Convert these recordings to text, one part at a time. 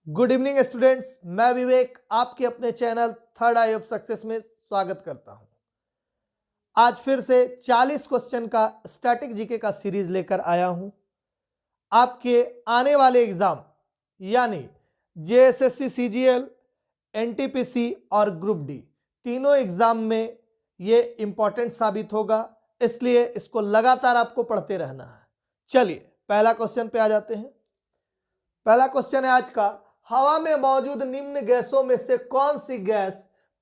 Good evening students, मैं विवेक आपके अपने channel third I of success में स्वागत करता हूं। आज फिर से 40 क्वेश्चन का स्टैटिक जीके का सीरीज लेकर आया हूं। आपके आने वाले एग्जाम यानी जेएसएससी सीजीएल, एनटीपीसी और ग्रुप डी तीनों एग्जाम में ये इंपॉर्टेंट साबित होगा, इसलिए इसको लगातार आपको पढ़ते रहना है। चलिए पहला क्वेश्चन पे आ जाते हैं। पहला क्वेश्चन है आज का, हवा में मौजूद निम्न गैसों में से कौन सी गैस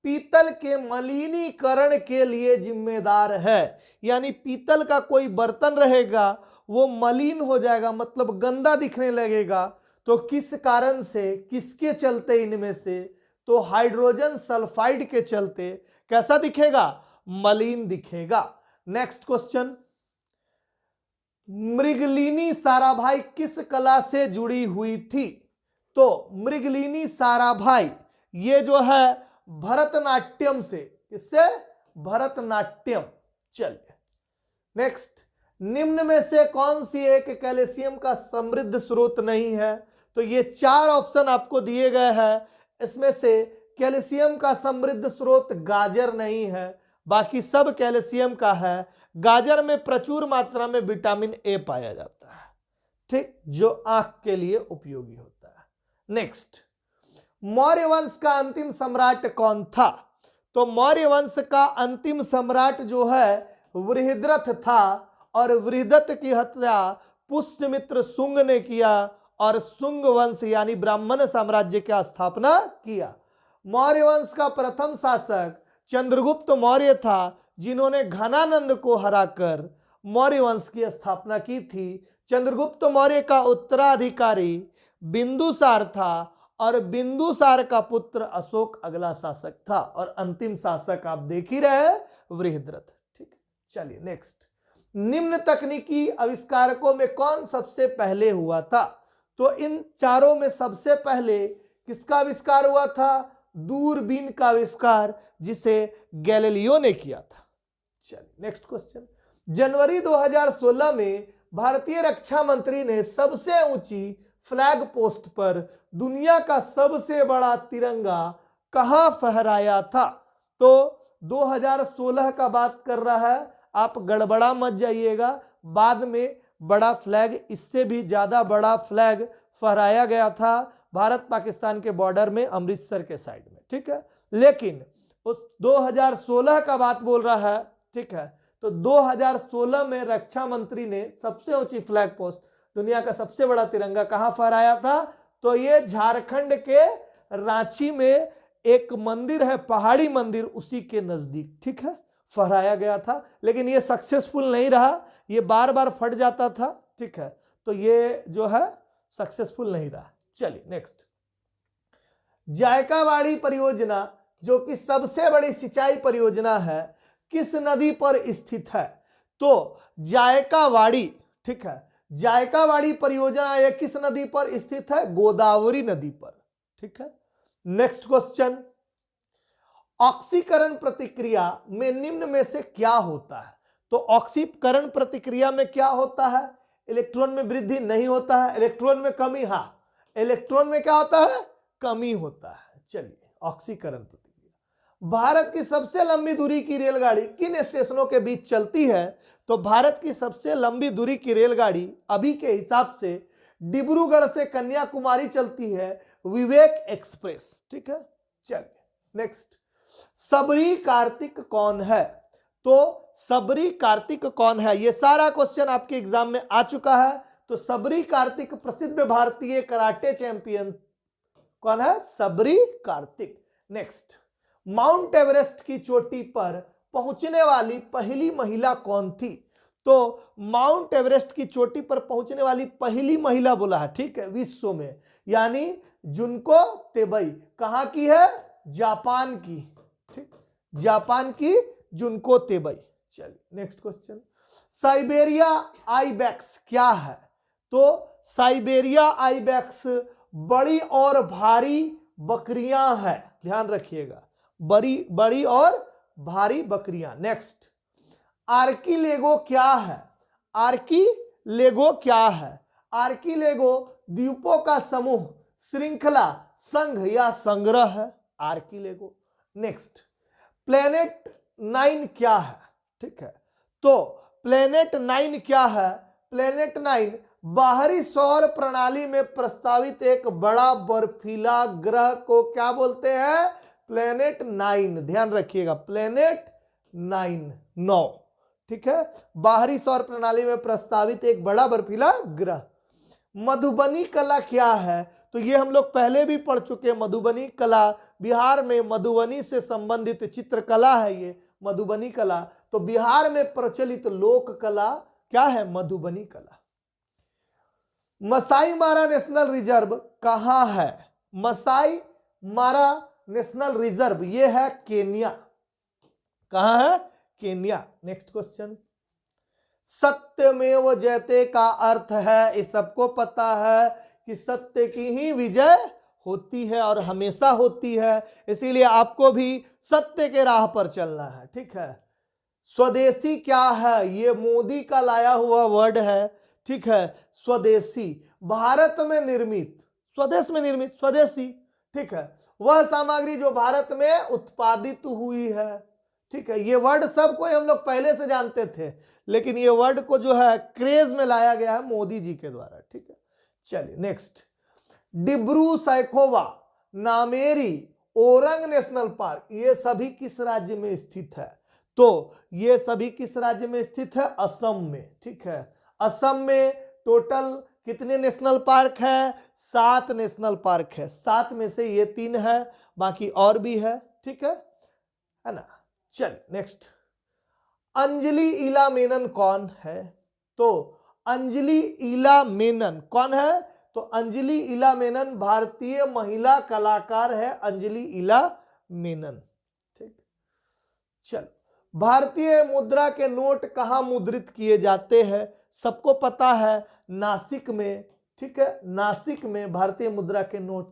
पीतल के मलिनीकरण के लिए जिम्मेदार है। यानी पीतल का कोई बर्तन रहेगा वो मलिन हो जाएगा, मतलब गंदा दिखने लगेगा। तो किस कारण से, किसके चलते इनमें से? तो हाइड्रोजन सल्फाइड के चलते कैसा दिखेगा? मलिन दिखेगा। नेक्स्ट क्वेश्चन, मृगलिनी साराभाई किस कला से जुड़ी हुई थी? तो मृगलिनी साराभाई ये जो है भरतनाट्यम से, किससे? भरतनाट्यम। चलिए नेक्स्ट, निम्न में से कौन सी एक कैल्शियम का समृद्ध स्रोत नहीं है? तो ये चार ऑप्शन आपको दिए गए हैं, इसमें से कैल्शियम का समृद्ध स्रोत गाजर नहीं है, बाकी सब कैल्शियम का है। गाजर में प्रचुर मात्रा में विटामिन ए पाया जाता है, ठीक, जो आंख के लिए उपयोगी होता है। नेक्स्ट, मौर्य वंश का अंतिम सम्राट कौन था? तो मौर्य वंश का अंतिम सम्राट जो है वृहद्रथ था, और वृहदत्त की हत्या पुष्यमित्र शुंग ने किया और शुंग वंश यानी ब्राह्मण साम्राज्य की स्थापना किया। मौर्य वंश का प्रथम शासक चंद्रगुप्त मौर्य था, जिन्होंने घनानंद को हराकर मौर्य वंश की स्थापना की थी। चंद्रगुप्त मौर्य का उत्तराधिकारी बिंदुसार था, और बिंदुसार का पुत्र अशोक अगला शासक था, और अंतिम शासक आप देख ही रहे वृहद्रथ। ठीक, चलिए नेक्स्ट, निम्न तकनीकी आविष्कारकों में कौन सबसे पहले हुआ था? तो इन चारों में सबसे पहले किसका आविष्कार हुआ था? दूरबीन का आविष्कार, जिसे गैलीलियो ने किया था। चलिए नेक्स्ट क्वेश्चन, जनवरी 2016 में भारतीय रक्षा मंत्री ने सबसे ऊंची फ्लैग पोस्ट पर दुनिया का सबसे बड़ा तिरंगा कहां फहराया था? तो 2016 का बात कर रहा है, आप गड़बड़ा मत जाइएगा। बाद में बड़ा फ्लैग, इससे भी ज्यादा बड़ा फ्लैग फहराया गया था भारत पाकिस्तान के बॉर्डर में, अमृतसर के साइड में, ठीक है। लेकिन उस 2016 का बात बोल रहा है, ठीक है। तो 2016 में रक्षा मंत्री ने सबसे ऊंची फ्लैग पोस्ट, दुनिया का सबसे बड़ा तिरंगा कहां फहराया था? तो ये झारखंड के रांची में एक मंदिर है, पहाड़ी मंदिर, उसी के नजदीक, ठीक है, फहराया गया था। लेकिन ये सक्सेसफुल नहीं रहा, ये बार बार फट जाता था, ठीक है। तो ये जो है सक्सेसफुल नहीं रहा। चलिए नेक्स्ट, जायकावाड़ी परियोजना जो कि सबसे बड़ी सिंचाई परियोजना है, किस नदी पर स्थित है? तो जायकावाड़ी, ठीक है, जायकावाड़ी परियोजना ये किस नदी पर स्थित है? गोदावरी नदी पर, ठीक है। नेक्स्ट क्वेश्चन, ऑक्सीकरण प्रतिक्रिया में निम्न में से क्या होता है? तो ऑक्सीकरण प्रतिक्रिया में क्या होता है? इलेक्ट्रॉन में वृद्धि नहीं होता है, इलेक्ट्रॉन में कमी, हाँ, इलेक्ट्रॉन में क्या होता है? कमी होता है। चलिए, ऑक्सीकरण प्रतिक्रिया। भारत की सबसे लंबी दूरी की रेलगाड़ी किन स्टेशनों के बीच चलती है? तो भारत की सबसे लंबी दूरी की रेलगाड़ी अभी के हिसाब से डिब्रूगढ़ से कन्याकुमारी चलती है, विवेक एक्सप्रेस, ठीक है। चलिए नेक्स्ट, सबरी कार्तिक कौन है? तो सबरी कार्तिक कौन है, ये सारा क्वेश्चन आपके एग्जाम में आ चुका है। तो सबरी कार्तिक प्रसिद्ध भारतीय कराटे चैंपियन कौन है? सबरी कार्तिक। नेक्स्ट, माउंट एवरेस्ट की चोटी पर पहुंचने वाली पहली महिला कौन थी? तो माउंट एवरेस्ट की चोटी पर पहुंचने वाली पहली महिला बोला है, ठीक है, विश्व में, यानी जुनको तेबई। कहां की है? जापान की, ठीक, जापान की जुनको तेबई। चलिए नेक्स्ट क्वेश्चन, साइबेरिया आइबैक्स क्या है? तो साइबेरिया आइबैक्स बड़ी और भारी बकरियां हैं, ध्यान रखिएगा, बड़ी और भारी बकरियां। नेक्स्ट, आर्किलेगो क्या है? आर्किलेगो क्या है? आर्किलेगो द्वीपों का समूह श्रृंखला, संघ या संग्रह है, आर्किलेगो। नेक्स्ट, प्लेनेट 9 क्या है? ठीक है, तो प्लेनेट 9 क्या है? प्लेनेट 9 बाहरी सौर प्रणाली में प्रस्तावित एक बड़ा बर्फीला ग्रह को क्या बोलते हैं? प्लेनेट 9। ध्यान रखिएगा, प्लेनेट 9। ठीक है, बाहरी सौर प्रणाली में प्रस्तावित एक बड़ा बर्फीला ग्रह। मधुबनी कला क्या है? तो ये हम लोग पहले भी पढ़ चुके हैं। मधुबनी कला बिहार में मधुबनी से संबंधित चित्रकला है। ये मधुबनी कला तो बिहार में प्रचलित लोक कला क्या है? मधुबनी कला। मसाई मारा नेशनल रिजर्व कहां है? मसाई मारा नेशनल रिजर्व ये है केन्या। कहां है? केन्या। नेक्स्ट क्वेश्चन, सत्यमेव जयते का अर्थ है, ये सबको पता है कि सत्य की ही विजय होती है और हमेशा होती है, इसीलिए आपको भी सत्य के राह पर चलना है। ठीक है, स्वदेशी क्या है? ये मोदी का लाया हुआ वर्ड है। ठीक है, स्वदेशी भारत में निर्मित, स्वदेश में निर्मित, स्वदेशी। ठीक है, वह सामग्री जो भारत में उत्पादित हुई है। ठीक है, ये वर्ड सबको हम लोग पहले से जानते थे, लेकिन ये वर्ड को जो है क्रेज में लाया गया है मोदी जी के द्वारा। ठीक है, चलिए next, Dibru Saikhowa, Nameri, orang national park ये सभी किस राज्य में स्थित है? तो ये सभी किस राज्य में स्थित है? असम में। ठीक है, असम में टोटल कितने नेशनल पार्क है? 7 नेशनल पार्क है। 7 में से ये 3 है, बाकी और भी है। ठीक है ना। चलिए नेक्स्ट, अंजलि ईला मेनन कौन है? तो अंजलि ईला मेनन कौन है? तो अंजलि ईला मेनन भारतीय महिला कलाकार है, अंजलि ईला मेनन। ठीक, चलो, भारतीय मुद्रा के नोट कहां मुद्रित किए जाते हैं? सबको पता है, नासिक में। ठीक है, नासिक में भारतीय मुद्रा के नोट।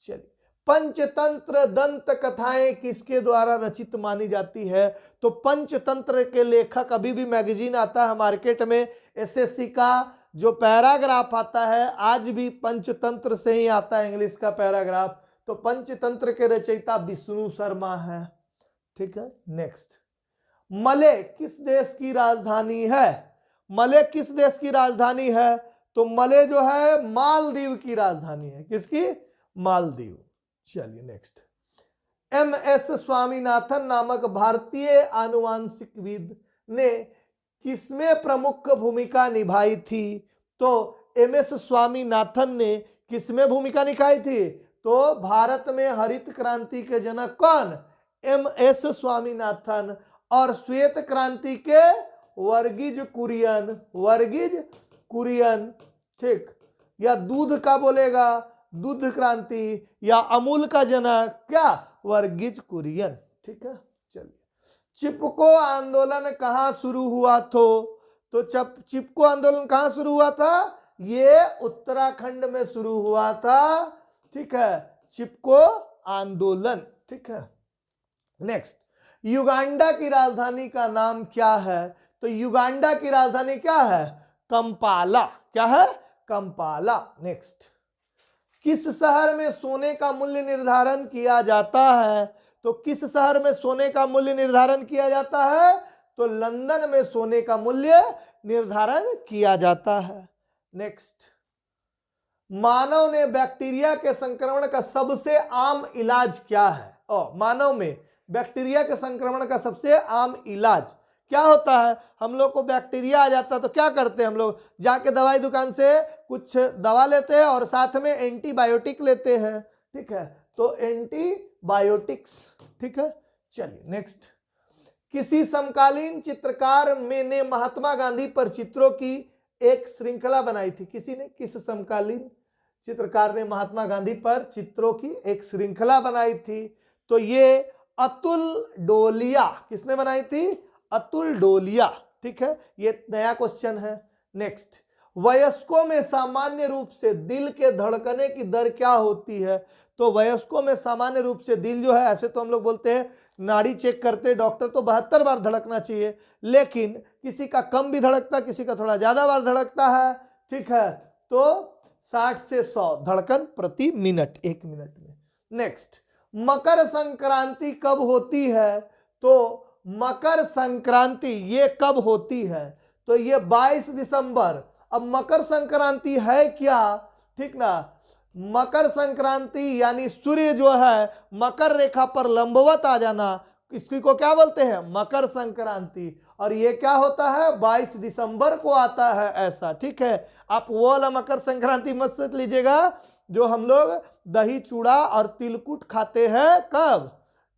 चलिए, पंचतंत्र दंत कथाएं किसके द्वारा रचित मानी जाती है? तो पंचतंत्र के लेखक, अभी भी मैगजीन आता है मार्केट में, एसएससी का जो पैराग्राफ आता है आज भी पंचतंत्र से ही आता है, इंग्लिश का पैराग्राफ। तो पंचतंत्र के रचयिता विष्णु शर्मा है। ठीक है, नेक्स्ट, मले किस देश की राजधानी है? मले किस देश की राजधानी है? तो मले जो है मालदीव की राजधानी है। किसकी? मालदीव। चलिए नेक्स्ट, एमएस स्वामीनाथन नामक भारतीय आनुवांशिकविद ने किसमें प्रमुख भूमिका निभाई थी? तो एमएस स्वामीनाथन ने किसमें भूमिका निभाई थी? तो भारत में हरित क्रांति के जनक कौन? एमएस स्वामीनाथन। और श्वेत क्रांति के वर्गीज कुरियन, वर्गीज कुरियन। ठीक, या दूध का बोलेगा दूध क्रांति, या अमूल का जनक क्या? वर्गीज कुरियन। ठीक है, चलिए, चिपको आंदोलन कहां शुरू हुआ? तो चिपको आंदोलन कहां शुरू हुआ था? ये उत्तराखंड में शुरू हुआ था। ठीक है, चिपको आंदोलन। ठीक है, नेक्स्ट, युगांडा की राजधानी का नाम क्या है? तो युगांडा की राजधानी क्या है? कंपाला। क्या है? कंपाला। नेक्स्ट, किस शहर में सोने का मूल्य निर्धारण किया जाता है? तो किस शहर में सोने का मूल्य निर्धारण किया जाता है? तो लंदन में सोने का मूल्य निर्धारण किया जाता है। नेक्स्ट, मानव ने बैक्टीरिया के संक्रमण का सबसे आम इलाज क्या है? मानव में बैक्टीरिया के संक्रमण का सबसे आम इलाज क्या होता है? हम लोग को बैक्टीरिया आ जाता है तो क्या करते हैं हम लोग? जाके दवाई दुकान से कुछ दवा लेते हैं और साथ में एंटीबायोटिक लेते हैं। ठीक है, तो एंटीबायोटिक्स। ठीक है, चलिए नेक्स्ट, किसी समकालीन चित्रकार ने महात्मा गांधी पर चित्रों की एक श्रृंखला बनाई थी। किसी ने? किस समकालीन चित्रकार ने महात्मा गांधी पर चित्रों की एक श्रृंखला बनाई थी? तो ये अतुल डोलिया। किसने बनाई थी? अतुल डोलिया। ठीक है, ये नया क्वेश्चन है। नेक्स्ट, वयस्कों में सामान्य रूप से दिल के धड़कने की दर क्या होती है? तो वयस्कों में सामान्य रूप से दिल जो है, ऐसे तो हम लोग बोलते हैं नाड़ी चेक करते डॉक्टर तो 72 बार धड़कना चाहिए, लेकिन किसी का कम भी धड़कता, किसी का थोड़ा ज्यादा बार धड़कता है। ठीक है, तो 60 से 100 धड़कन प्रति मिनट, 1 मिनट में। नेक्स्ट, मकर संक्रांति कब होती है? तो मकर संक्रांति ये कब होती है? तो ये 22 दिसंबर। अब मकर संक्रांति है क्या? ठीक ना, मकर संक्रांति यानी सूर्य जो है मकर रेखा पर लंबवत आ जाना, इसकी को क्या बोलते हैं? मकर संक्रांति। और ये क्या होता है? 22 दिसंबर को आता है ऐसा, ठीक है। आप वो वाला मकर संक्रांति मत सोच लीजिएगा जो हम लोग दही चूड़ा और तिलकुट खाते हैं कब?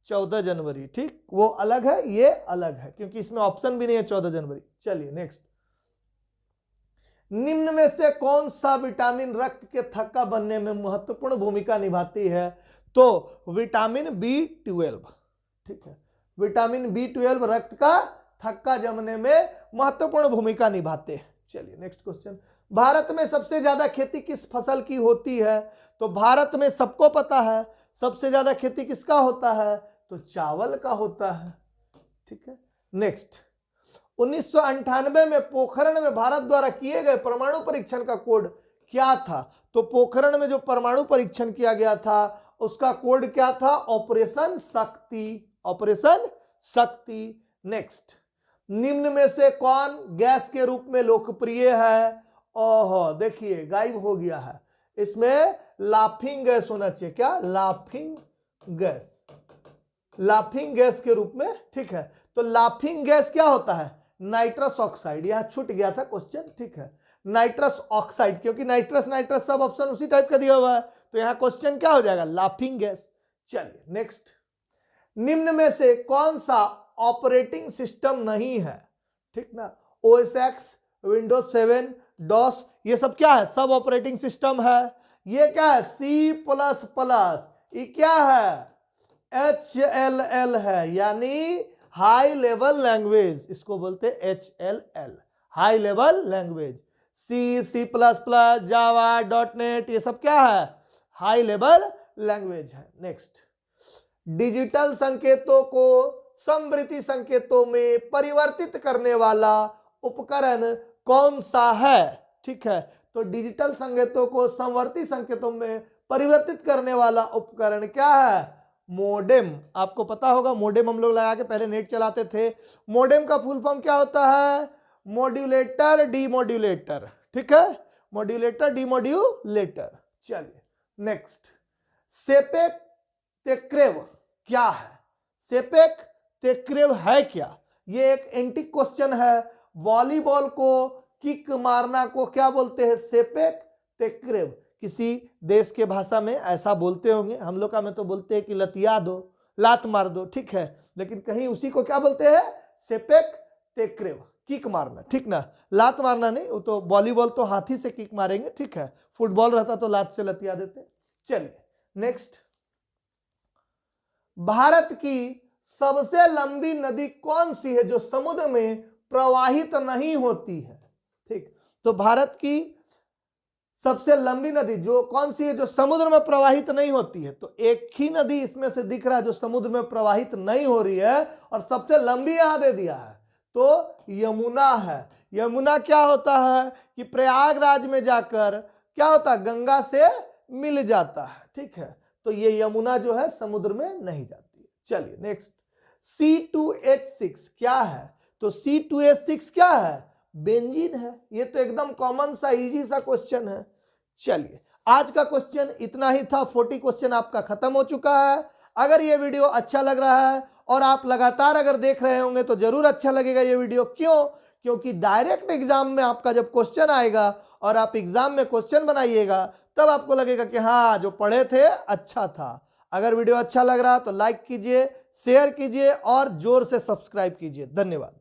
14 जनवरी, ठीक, वो अलग है, ये अलग है, क्योंकि इसमें ऑप्शन भी नहीं है 14 जनवरी। चलिए नेक्स्ट, निम्न में से कौन सा विटामिन रक्त के थक्का बनने में महत्वपूर्ण भूमिका निभाती है? तो विटामिन B12, ठीक है, विटामिन B12 रक्त का थक्का जमने में महत्वपूर्ण भूमिका निभाते हैं। चलिए नेक्स्ट क्वेश्चन, भारत में सबसे ज्यादा खेती किस फसल की होती है? तो भारत में सबको पता है सबसे ज्यादा खेती किसका होता है? तो चावल का होता है, ठीक है। नेक्स्ट, 1998 में पोखरण में भारत द्वारा किए गए परमाणु परीक्षण का कोड क्या था? तो पोखरण में जो परमाणु परीक्षण किया गया था उसका कोड क्या था? ऑपरेशन शक्ति, ऑपरेशन शक्ति। नेक्स्ट, निम्न में से कौन गैस के रूप में लोकप्रिय है? ओहो, देखिए गायब हो गया है, इसमें लाफिंग गैस होना चाहिए। क्या? लाफिंग गैस, लाफिंग गैस के रूप में, ठीक है। तो लाफिंग गैस क्या होता है? नाइट्रस ऑक्साइड, यहां छूट गया था क्वेश्चन, ठीक है, नाइट्रस ऑक्साइड, क्योंकि नाइट्रस नाइट्रस सब ऑप्शन उसी टाइप का दिया हुआ है, तो यहां क्वेश्चन क्या हो जाएगा? Laughing gas. चलिए नेक्स्ट, निम्न में से कौन सा ऑपरेटिंग सिस्टम नहीं है? ठीक ना, OS X, विंडोज 7, डॉस, ये सब क्या है? सब ऑपरेटिंग सिस्टम है। ये क्या है? C++, ये क्या है? HLL है, यानी हाई लेवल लैंग्वेज, इसको बोलते हैं HLL, high level language. C++, जावा, .NET, ये सब क्या है? हाई लेवल लैंग्वेज है। नेक्स्ट, डिजिटल संकेतों को समवर्ती संकेतों में परिवर्तित करने वाला उपकरण कौन सा है? ठीक है, तो डिजिटल संकेतों को समवर्ती संकेतों में परिवर्तित करने वाला उपकरण क्या है? मोडेम। आपको पता होगा मोडेम हम लोग लगा के पहले नेट चलाते थे। मोडेम का फुल फॉर्म क्या होता है? मॉड्यूलेटर डीमॉड्यूलेटर, ठीक है, मॉड्यूलेटर डीमॉड्यूलेटर। चलिए नेक्स्ट, सेपेक तेक्रेव क्या है? सेपेक तेक्रेव है क्या? ये एक एंटी क्वेश्चन है। वॉलीबॉल को किक मारना को क्या बोलते हैं? सेपेक तेक्रेव। किसी देश के भाषा में ऐसा बोलते होंगे, हम लोग का में तो बोलते हैं कि लतिया दो, लात मार दो, ठीक है, लेकिन कहीं उसी को क्या बोलते हैं? सेपेक तेक्रेव, किक मारना, ठीक ना, लात मारना नहीं, वो तो वॉलीबॉल तो हाथी से किक मारेंगे, ठीक है, फुटबॉल रहता तो लात से लतिया देते। चलिए नेक्स्ट, भारत की सबसे लंबी नदी कौन सी है जो समुद्र में प्रवाहित नहीं होती है? ठीक, तो भारत की सबसे लंबी नदी जो कौन सी है जो समुद्र में प्रवाहित नहीं होती है? तो एक ही नदी इसमें से दिख रहा है जो समुद्र में प्रवाहित नहीं हो रही है और सबसे लंबी यहां दे दिया है, तो यमुना है। यमुना क्या होता है कि प्रयागराज में जाकर क्या होता है? गंगा से मिल जाता है, ठीक है, तो ये यमुना जो है समुद्र में नहीं जाती है। चलिए नेक्स्ट, C2H6 क्या है? तो C2H6 क्या है? बेंजीन है। ये तो एकदम कॉमन सा इजी सा क्वेश्चन है। चलिए आज का क्वेश्चन इतना ही था, 40 क्वेश्चन आपका खत्म हो चुका है। अगर ये वीडियो अच्छा लग रहा है और आप लगातार अगर देख रहे होंगे तो जरूर अच्छा लगेगा ये वीडियो। क्यों? क्योंकि डायरेक्ट एग्जाम में आपका जब क्वेश्चन आएगा और आप एग्जाम में क्वेश्चन बनाइएगा तब आपको लगेगा कि हाँ जो पढ़े थे अच्छा था। अगर वीडियो अच्छा लग रहा तो लाइक कीजिए, शेयर कीजिए और जोर से सब्सक्राइब कीजिए। धन्यवाद।